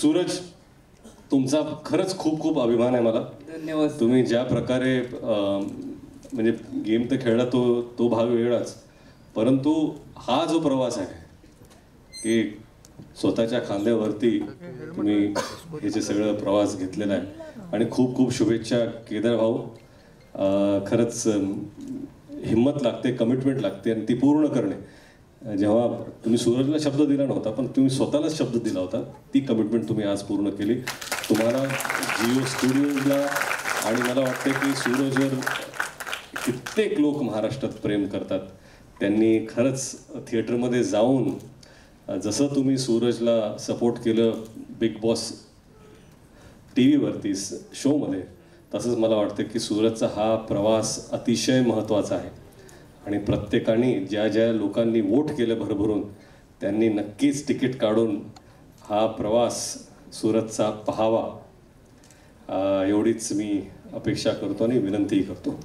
सूरज, तुमचा खरंच खूप खूप अभिमान आहे मला. धन्यवाद. तुम्ही ज्या प्रकारे म्हणजे गेम तर खेळला तो भाग वेगळाच, परंतु हा जो प्रवास आहे की स्वतःच्या खांद्यावरती तुम्ही हे जे सगळं प्रवास घेतलेला आहे, आणि खूप खूप शुभेच्छा केदार भाऊ. खरंच हिंमत लागते, कमिटमेंट लागते आणि ती पूर्ण करणे. जेव्हा तुम्ही सूरजला शब्द दिला नव्हता, पण तुम्ही स्वतःलाच शब्द दिला होता, ती कमिटमेंट तुम्ही आज पूर्ण केली. तुम्हाला जिओ स्टुडिओजला आणि मला वाटतं की सूरजवर कित्येक लोक महाराष्ट्रात प्रेम करतात. त्यांनी खरंच थिएटरमध्ये जाऊन जसं तुम्ही सूरजला सपोर्ट केलं बिग बॉस टी व्हीवरती शोमध्ये, तसंच मला वाटतं की सूरजचा हा प्रवास अतिशय महत्त्वाचा आहे. आणि प्रत्येकाने ज्या ज्या लोकांनी वोट केलं भरभरून, त्यांनी नक्कीच तिकीट काढून हा प्रवास सूरजचा पाहावा, एवढीच मी अपेक्षा करतो आणि विनंतीही करतो.